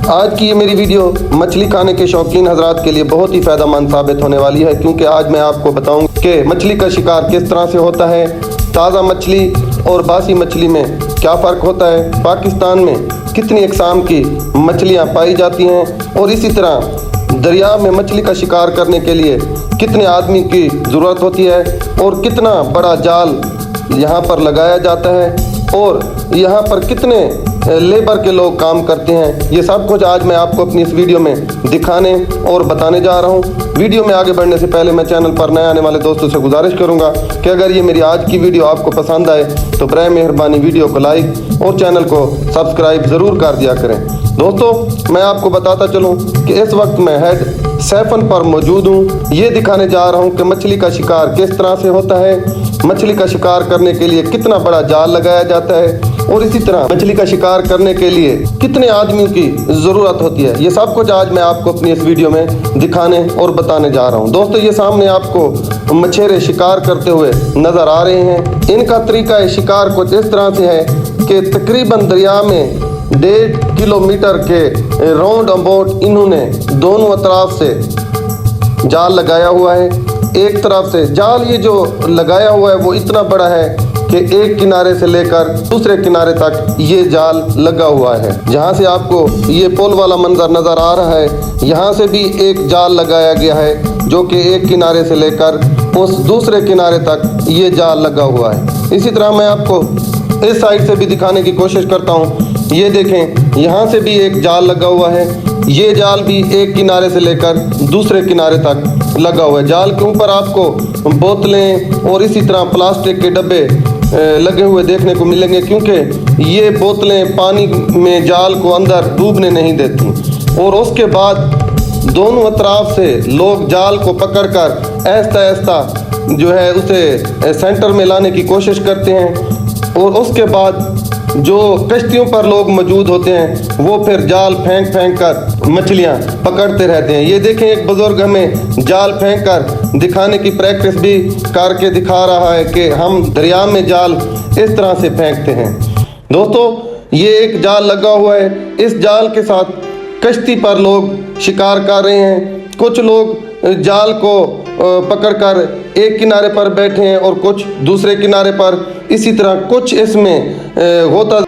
आज की ये मेरी वीडियो मछली खाने के शौकीन हजरात के लिए बहुत ही फ़ायदेमंद साबित होने वाली है, क्योंकि आज मैं आपको बताऊंगा कि मछली का शिकार किस तरह से होता है, ताज़ा मछली और बासी मछली में क्या फ़र्क होता है, पाकिस्तान में कितनी अक़साम की मछलियाँ पाई जाती हैं और इसी तरह दरिया में मछली का शिकार करने के लिए कितने आदमी की ज़रूरत होती है और कितना बड़ा जाल यहाँ पर लगाया जाता है और यहाँ पर कितने लेबर के लोग काम करते हैं। ये सब कुछ आज मैं आपको अपनी इस वीडियो में दिखाने और बताने जा रहा हूँ। वीडियो में आगे बढ़ने से पहले मैं चैनल पर नए आने वाले दोस्तों से गुजारिश करूँगा कि अगर ये मेरी आज की वीडियो आपको पसंद आए तो बराए मेहरबानी वीडियो को लाइक और चैनल को सब्सक्राइब ज़रूर कर दिया करें। दोस्तों, मैं आपको बताता चलूँ कि इस वक्त मैं हेड सैफन पर मौजूद हूँ। ये दिखाने जा रहा हूँ कि मछली का शिकार किस तरह से होता है, मछली का शिकार करने के लिए कितना बड़ा जाल लगाया जाता है और इसी तरह मछली का शिकार करने के लिए कितने आदमियों की ज़रूरत होती है। ये सब कुछ आज मैं आपको अपनी इस वीडियो में दिखाने और बताने जा रहा हूँ। दोस्तों, ये सामने आपको मछेरे शिकार करते हुए नज़र आ रहे हैं। इनका तरीका शिकार कुछ इस तरह से है कि तकरीबन दरिया में 1.5 किलोमीटर के राउंड अबाउट इन्होंने दोनों अतराफ से जाल लगाया हुआ है। एक तरफ से जाल ये जो लगाया हुआ है वो इतना बड़ा है कि एक किनारे से लेकर दूसरे किनारे तक ये जाल लगा हुआ है। जहाँ से आपको ये पुल वाला मंजर नज़र आ रहा है, यहाँ से भी एक जाल लगाया गया है जो कि एक किनारे से लेकर उस दूसरे किनारे तक ये जाल लगा हुआ है। इसी तरह मैं आपको इस साइड से भी दिखाने की कोशिश करता हूँ। ये देखें, यहाँ से भी एक जाल लगा हुआ है। ये जाल भी एक किनारे से लेकर दूसरे किनारे तक लगा हुआ है। जाल के ऊपर आपको बोतलें और इसी तरह प्लास्टिक के डब्बे लगे हुए देखने को मिलेंगे, क्योंकि ये बोतलें पानी में जाल को अंदर डूबने नहीं देती। और उसके बाद दोनों अतराफ से लोग जाल को पकड़कर ऐसा ऐसा जो है उसे सेंटर में लाने की कोशिश करते हैं और उसके बाद जो कश्तियों पर लोग मौजूद होते हैं वो फिर जाल फेंक कर मछलियां पकड़ते रहते हैं। ये देखें, एक बुजुर्ग हमें जाल फेंक कर दिखाने की प्रैक्टिस भी करके दिखा रहा है कि हम दरिया में जाल इस तरह से फेंकते हैं। दोस्तों, ये एक जाल लगा हुआ है। इस जाल के साथ कश्ती पर लोग शिकार कर रहे हैं। कुछ लोग जाल को पकड़कर एक किनारे पर बैठे हैं और कुछ दूसरे किनारे पर। इसी तरह कुछ इसमें होता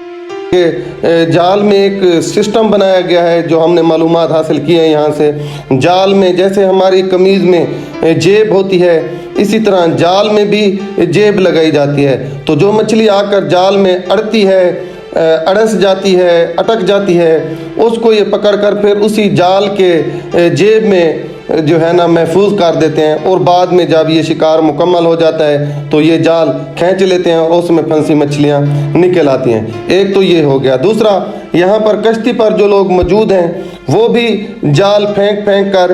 कि जाल में एक सिस्टम बनाया गया है जो हमने मालूमात हासिल की है यहाँ से। जाल में जैसे हमारी कमीज़ में जेब होती है, इसी तरह जाल में भी जेब लगाई जाती है। तो जो मछली आकर जाल में अड़ती है, अड़स जाती है, अटक जाती है, उसको ये पकड़कर फिर उसी जाल के जेब में जो है ना महफूज कर देते हैं और बाद में जब ये शिकार मुकम्मल हो जाता है तो ये जाल खींच लेते हैं और उसमें फंसी मछलियाँ निकल आती हैं। एक तो ये हो गया। दूसरा, यहाँ पर कश्ती पर जो लोग मौजूद हैं वो भी जाल फेंक कर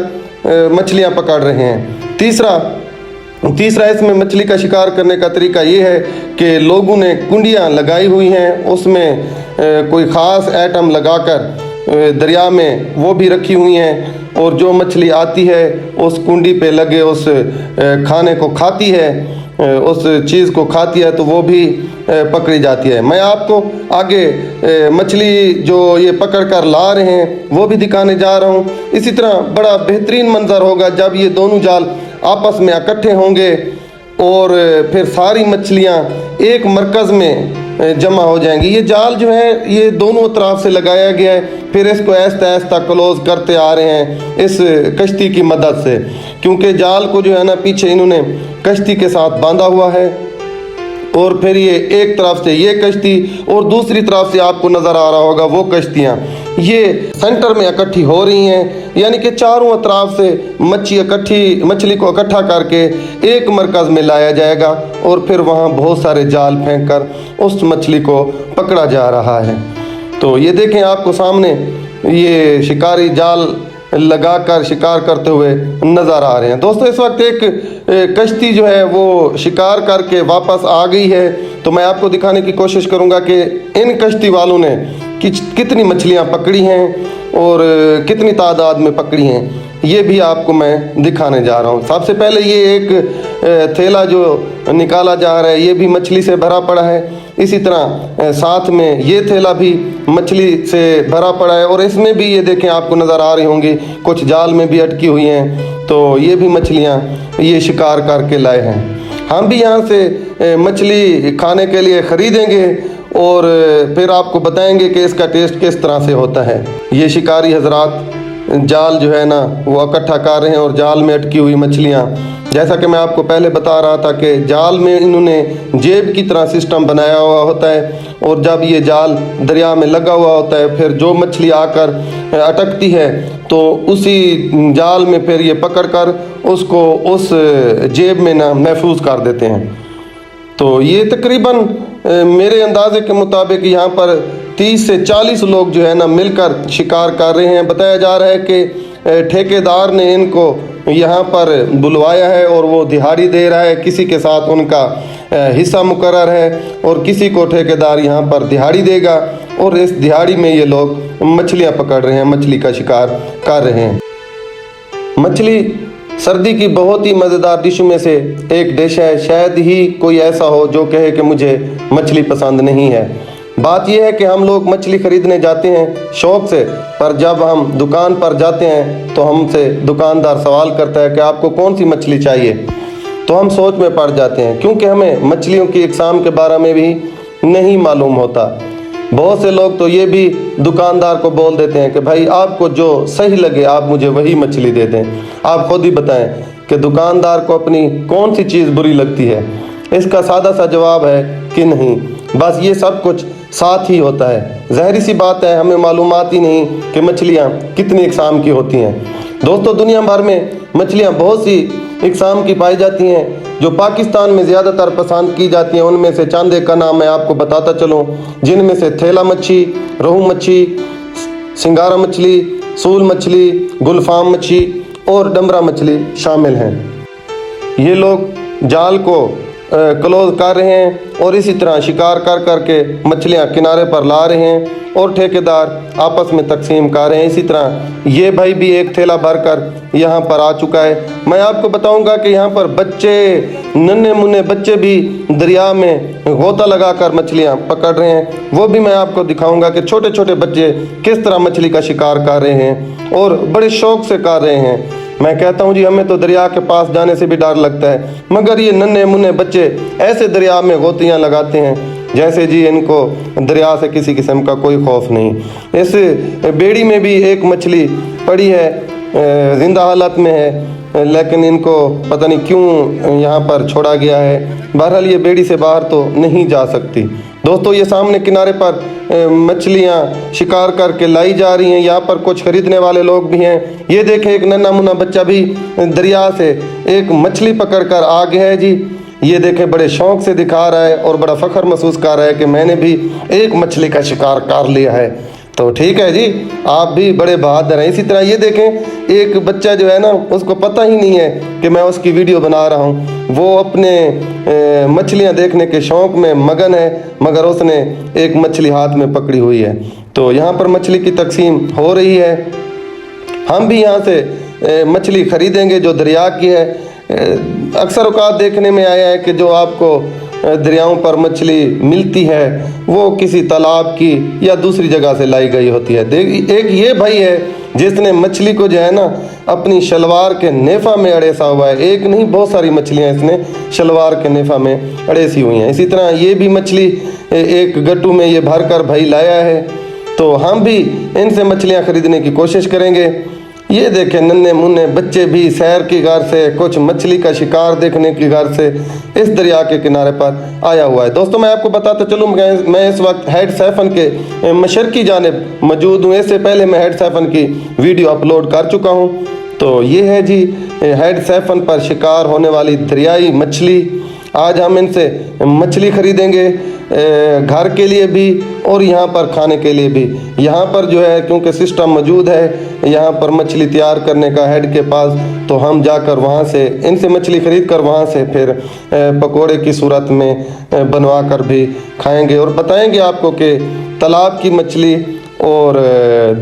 मछलियाँ पकड़ रहे हैं। तीसरा इसमें मछली का शिकार करने का तरीका ये है कि लोगों ने कुंडियाँ लगाई हुई हैं, उसमें कोई ख़ास आइटम लगाकर दरिया में वो भी रखी हुई हैं और जो मछली आती है उस कुंडी पे लगे उस खाने को खाती है, उस चीज़ को खाती है, तो वो भी पकड़ी जाती है। मैं आपको आगे मछली जो ये पकड़ कर ला रहे हैं वो भी दिखाने जा रहा हूँ। इसी तरह बड़ा बेहतरीन मंजर होगा जब ये दोनों जाल आपस में इकट्ठे होंगे और फिर सारी मछलियाँ एक मरकज़ में जमा हो जाएंगी। ये जाल जो है ये दोनों तरफ से लगाया गया है, फिर इसको ऐसा ऐसा क्लोज करते आ रहे हैं इस कश्ती की मदद से, क्योंकि जाल को जो है ना पीछे इन्होंने कश्ती के साथ बांधा हुआ है और फिर ये एक तरफ से ये कश्ती और दूसरी तरफ से आपको नज़र आ रहा होगा वो कश्तियाँ ये सेंटर में इकट्ठी हो रही हैं, यानी कि चारों अतराफ से मछली को इकट्ठा करके एक मरकज़ में लाया जाएगा और फिर वहाँ बहुत सारे जाल फेंक कर उस मछली को पकड़ा जा रहा है। तो ये देखें, आपको सामने ये शिकारी जाल लगाकर शिकार करते हुए नज़र आ रहे हैं। दोस्तों, इस वक्त एक कश्ती जो है वो शिकार करके वापस आ गई है, तो मैं आपको दिखाने की कोशिश करूंगा कि इन कश्ती वालों ने कितनी मछलियां पकड़ी हैं और कितनी तादाद में पकड़ी हैं, ये भी आपको मैं दिखाने जा रहा हूँ। सबसे पहले ये एक थैला जो निकाला जा रहा है ये भी मछली से भरा पड़ा है। इसी तरह साथ में ये थैला भी मछली से भरा पड़ा है और इसमें भी ये देखें आपको नज़र आ रही होंगी कुछ जाल में भी अटकी हुई हैं। तो ये भी मछलियाँ ये शिकार करके लाए हैं। हम भी यहाँ से मछली खाने के लिए ख़रीदेंगे और फिर आपको बताएंगे कि इसका टेस्ट किस तरह से होता है। ये शिकारी हजरात जाल जो है ना वो इकट्ठा कर रहे हैं और जाल में अटकी हुई मछलियाँ, जैसा कि मैं आपको पहले बता रहा था कि जाल में इन्होंने जेब की तरह सिस्टम बनाया हुआ होता है और जब ये जाल दरिया में लगा हुआ होता है फिर जो मछली आकर अटकती है तो उसी जाल में फिर ये पकड़कर उसको उस जेब में ना महफूज कर देते हैं। तो ये तकरीबन मेरे अंदाजे के मुताबिक यहाँ पर 30 से 40 लोग जो है ना मिलकर शिकार कर रहे हैं। बताया जा रहा है कि ठेकेदार ने इनको यहाँ पर बुलवाया है और वो दिहाड़ी दे रहा है, किसी के साथ उनका हिस्सा मुकर्रर है और किसी को ठेकेदार यहाँ पर दिहाड़ी देगा और इस दिहाड़ी में ये लोग मछलियाँ पकड़ रहे हैं, मछली का शिकार कर रहे हैं। मछली सर्दी की बहुत ही मज़ेदार डिश में से एक डिश है। शायद ही कोई ऐसा हो जो कहे कि मुझे मछली पसंद नहीं है। बात यह है कि हम लोग मछली खरीदने जाते हैं शौक़ से, पर जब हम दुकान पर जाते हैं तो हमसे दुकानदार सवाल करता है कि आपको कौन सी मछली चाहिए, तो हम सोच में पड़ जाते हैं क्योंकि हमें मछलियों की इकसाम के बारे में भी नहीं मालूम होता। बहुत से लोग तो ये भी दुकानदार को बोल देते हैं कि भाई आपको जो सही लगे आप मुझे वही मछली दे दें। आप खुद ही बताएं कि दुकानदार को अपनी कौन सी चीज़ बुरी लगती है। इसका सादा सा जवाब है कि नहीं, बस ये सब कुछ साथ ही होता है। ज़ाहिर सी बात है हमें मालूमात ही नहीं कि मछलियाँ कितनी इकसाम की होती हैं। दोस्तों दुनिया भर में मछलियाँ बहुत सी इकसाम की पाई जाती हैं। जो पाकिस्तान में ज़्यादातर पसंद की जाती हैं उनमें से चंद एक का नाम मैं आपको बताता चलूँ, जिनमें से थैला मच्छी, रोहू मच्छी, सिंगारा मछली, सूल मछली, गुलफाम मच्छी और डमरा मछली शामिल हैं। ये लोग जाल को क्लोज कर रहे हैं और इसी तरह शिकार कर करके मछलियां किनारे पर ला रहे हैं और ठेकेदार आपस में तकसीम कर रहे हैं। इसी तरह ये भाई भी एक थैला भरकर यहाँ पर आ चुका है। मैं आपको बताऊंगा कि यहाँ पर बच्चे, नन्हे मुन्ने बच्चे भी दरिया में गोता लगाकर मछलियाँ पकड़ रहे हैं। वो भी मैं आपको दिखाऊंगा कि छोटे छोटे बच्चे किस तरह मछली का शिकार कर रहे हैं और बड़े शौक़ से कर रहे हैं। मैं कहता हूँ जी हमें तो दरिया के पास जाने से भी डर लगता है, मगर ये नन्हे मुन्ने बच्चे ऐसे दरिया में गोतियाँ लगाते हैं जैसे जी इनको दरिया से किसी किस्म का कोई खौफ नहीं। इस बेड़ी में भी एक मछली पड़ी है, जिंदा हालत में है, लेकिन इनको पता नहीं क्यों यहाँ पर छोड़ा गया है। बहरहाल ये बेड़ी से बाहर तो नहीं जा सकती। दोस्तों ये सामने किनारे पर मछलियाँ शिकार करके लाई जा रही हैं। यहाँ पर कुछ खरीदने वाले लोग भी हैं। ये देखें एक नन्हा मुन्ना बच्चा भी दरिया से एक मछली पकड़ कर आ गया है जी। ये देखें बड़े शौक़ से दिखा रहा है और बड़ा फ़ख्र महसूस कर रहा है कि मैंने भी एक मछली का शिकार कर लिया है। तो ठीक है जी, आप भी बड़े बहादुर हैं। इसी तरह ये देखें एक बच्चा जो है ना उसको पता ही नहीं है कि मैं उसकी वीडियो बना रहा हूँ। वो अपने मछलियाँ देखने के शौक़ में मगन है, मगर उसने एक मछली हाथ में पकड़ी हुई है। तो यहाँ पर मछली की तकसीम हो रही है। हम भी यहाँ से मछली ख़रीदेंगे जो दरिया की है। अक्सर औकात देखने में आया है कि जो आपको दरियाओं पर मछली मिलती है वो किसी तालाब की या दूसरी जगह से लाई गई होती है। एक ये भाई है जिसने मछली को जो है ना अपनी शलवार के नेफा में अड़ेसा हुआ है। एक नहीं बहुत सारी मछलियां इसने शलवार के नेफा में अड़ेसी हुई हैं। इसी तरह ये भी मछली एक गट्टू में ये भर कर भाई लाया है। तो हम भी इनसे मछलियां खरीदने की कोशिश करेंगे। ये देखें नन्हे मुन्ने बच्चे भी सैर की घर से, कुछ मछली का शिकार देखने की घर से इस दरिया के किनारे पर आया हुआ है। दोस्तों मैं आपको बताता चलूँ, मैं इस वक्त हेड सैफन के मशरकी जानिब मौजूद हूँ। इससे पहले मैं हेड सैफन की वीडियो अपलोड कर चुका हूँ। तो ये है जी हेड सैफन पर शिकार होने वाली दरियाई मछली। आज हम इनसे मछली खरीदेंगे घर के लिए भी और यहाँ पर खाने के लिए भी। यहाँ पर जो है क्योंकि सिस्टम मौजूद है यहाँ पर मछली तैयार करने का हेड के पास, तो हम जाकर वहाँ से इनसे मछली ख़रीद कर वहाँ से फिर पकोड़े की सूरत में बनवा कर भी खाएंगे और बताएंगे आपको कि तालाब की मछली और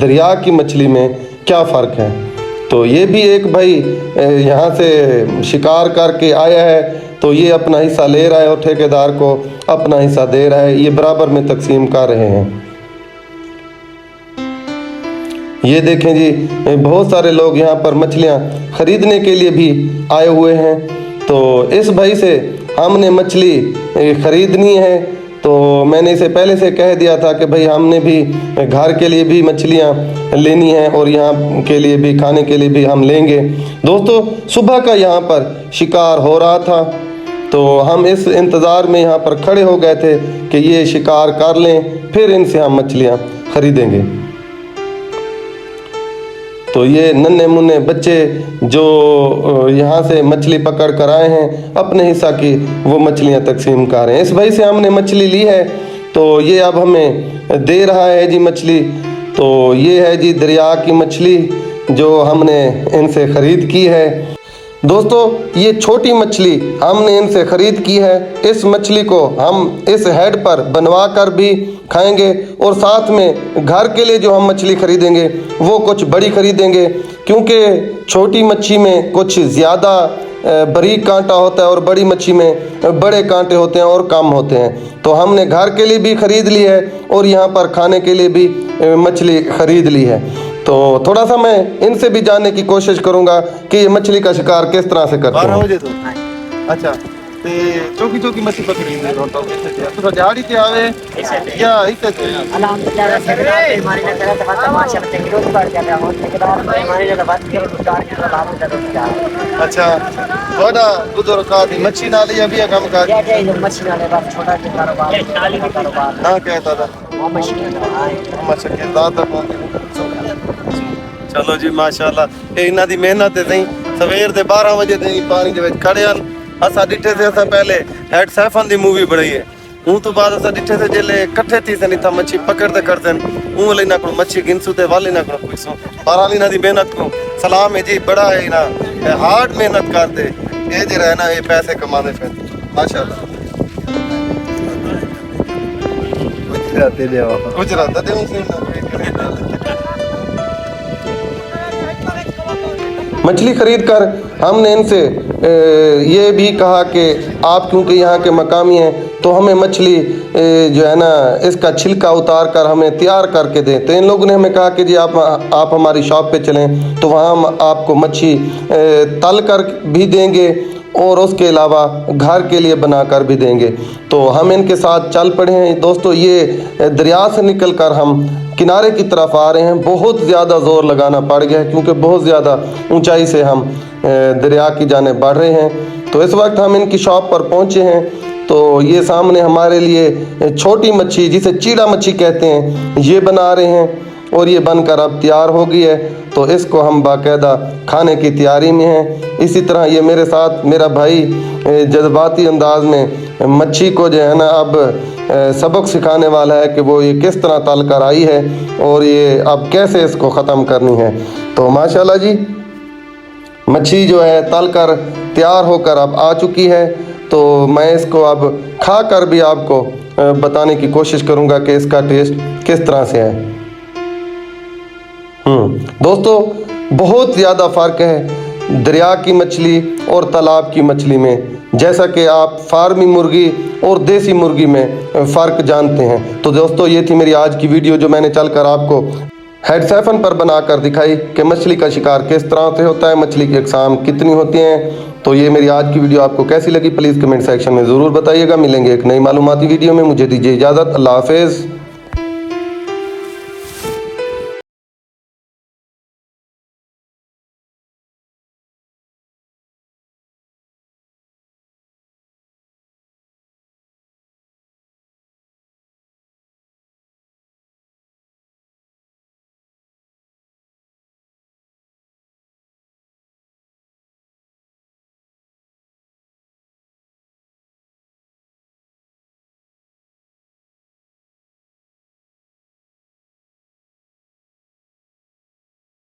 दरिया की मछली में क्या फ़र्क है। तो ये भी एक भाई यहाँ से शिकार करके आया है तो ये अपना हिस्सा ले रहा है और ठेकेदार को अपना हिस्सा दे रहा है, ये बराबर में तकसीम कर रहे हैं। ये देखें जी, बहुत सारे लोग यहाँ पर मछलियाँ ख़रीदने के लिए भी आए हुए हैं। तो इस भाई से हमने मछली ख़रीदनी है, तो मैंने इसे पहले से कह दिया था कि भाई हमने भी घर के लिए भी मछलियाँ लेनी है और यहाँ के लिए भी, खाने के लिए भी हम लेंगे। दोस्तों, सुबह का यहाँ पर शिकार हो रहा था, तो हम इस इंतज़ार में यहाँ पर खड़े हो गए थे कि ये शिकार कर लें, फिर इनसे हम मछलियाँ ख़रीदेंगे। तो ये नन्हे मुन्ने बच्चे जो यहाँ से मछली पकड़ कर आए हैं, अपने हिस्सा की वो मछलियाँ तकसीम कर रहे हैं। इस भाई से हमने मछली ली है, तो ये अब हमें दे रहा है जी मछली। तो ये है जी दरिया की मछली जो हमने इनसे ख़रीद की है। दोस्तों, ये छोटी मछली हमने इनसे ख़रीद की है। इस मछली को हम इस हेड पर बनवा कर भी खाएंगे और साथ में घर के लिए जो हम मछली ख़रीदेंगे वो कुछ बड़ी ख़रीदेंगे, क्योंकि छोटी मच्छी में कुछ ज़्यादा बारीक कांटा होता है और बड़ी मच्छी में बड़े कांटे होते हैं और कम होते हैं। तो हमने घर के लिए भी ख़रीद ली है और यहाँ पर खाने के लिए भी मछली ख़रीद ली है। तो थोड़ा सा मैं इनसे भी जानने की कोशिश करूंगा कि ये मछली का शिकार किस तरह से करते हैं। तो अच्छा, ते चौकी चौकी मछली पकड़ी है तो दिहाड़ी के आवे या इसे अल्हम्दुलिल्लाह से हमारी नजर से बात माशा से रोज बढ़ जाता है और ठेकेदार हमारी नजर बात के रोजगार के लाभ होता है। अच्छा, बड़ा गुजर का दी मच्छी नाली अभी काम का क्या क्या ये मच्छी नाले बात छोटा के कारोबार नाली का कारोबार ना कहता था वो मछली मच्छी के दादा चलो जी माशाल्लाह, इन्हां दी मेहनत है सही। सवेर दे 12 बजे ते पानी दे विच खड़े हन। असा डिठे से असा पहले हेड सैफन दी मूवी बनाई है, हूं तो बाद असा डिठे से जेले इकट्ठे थी सन इथा मच्छी पकड़ते करते हूं ले ना को मच्छी गिनसू ते वाले ना को पूछो। बहरहाल इन्हां दी मेहनत को सलाम है जी, बड़ा है ना हार्ड मेहनत करते ये जे रहे ना ये पैसे कमाने पे माशाल्लाह। गुजरात दे मछली ख़रीद कर हमने इनसे ये भी कहा कि आप क्योंकि यहाँ के मकामी हैं तो हमें मछली जो है ना इसका छिलका उतार कर हमें तैयार करके दें। तो इन लोगों ने हमें कहा कि जी आप हमारी शॉप पे चलें, तो वहाँ हम आपको मच्छी तल कर भी देंगे और उसके अलावा घर के लिए बनाकर भी देंगे। तो हम इनके साथ चल पड़े हैं। दोस्तों, ये दरिया से निकल कर हम किनारे की तरफ आ रहे हैं। बहुत ज़्यादा ज़ोर लगाना पड़ गया है क्योंकि बहुत ज़्यादा ऊंचाई से हम दरिया की जाने बढ़ रहे हैं। तो इस वक्त हम इनकी शॉप पर पहुंचे हैं। तो ये सामने हमारे लिए छोटी मच्छी, जिसे चीड़ा मच्छी कहते हैं, ये बना रहे हैं और ये बनकर अब तैयार हो गई है। तो इसको हम बाकायदा खाने की तैयारी में हैं। इसी तरह ये मेरे साथ मेरा भाई जज्बाती अंदाज में मच्छी को जो है ना अब सबक सिखाने वाला है कि वो ये किस तरह तल कर आई है और ये अब कैसे इसको ख़त्म करनी है। तो माशाल्लाह जी, मच्छी जो है तल कर तैयार होकर अब आ चुकी है। तो मैं इसको अब खा कर भी आपको बताने की कोशिश करूँगा कि इसका टेस्ट किस तरह से है। दोस्तों, बहुत ज़्यादा फ़र्क है दरिया की मछली और तालाब की मछली में, जैसा कि आप फार्मी मुर्गी और देसी मुर्गी में फ़र्क जानते हैं। तो दोस्तों, ये थी मेरी आज की वीडियो जो मैंने चलकर आपको हेड सैफन पर बनाकर दिखाई कि मछली का शिकार किस तरह से होता है, मछली की अक़साम कितनी होती हैं। तो ये मेरी आज की वीडियो आपको कैसी लगी प्लीज़ कमेंट सेक्शन में ज़रूर बताइएगा। मिलेंगे एक नई मालूमाती वीडियो में। मुझे दीजिए इजाज़त। अल्लाह हाफ़िज़।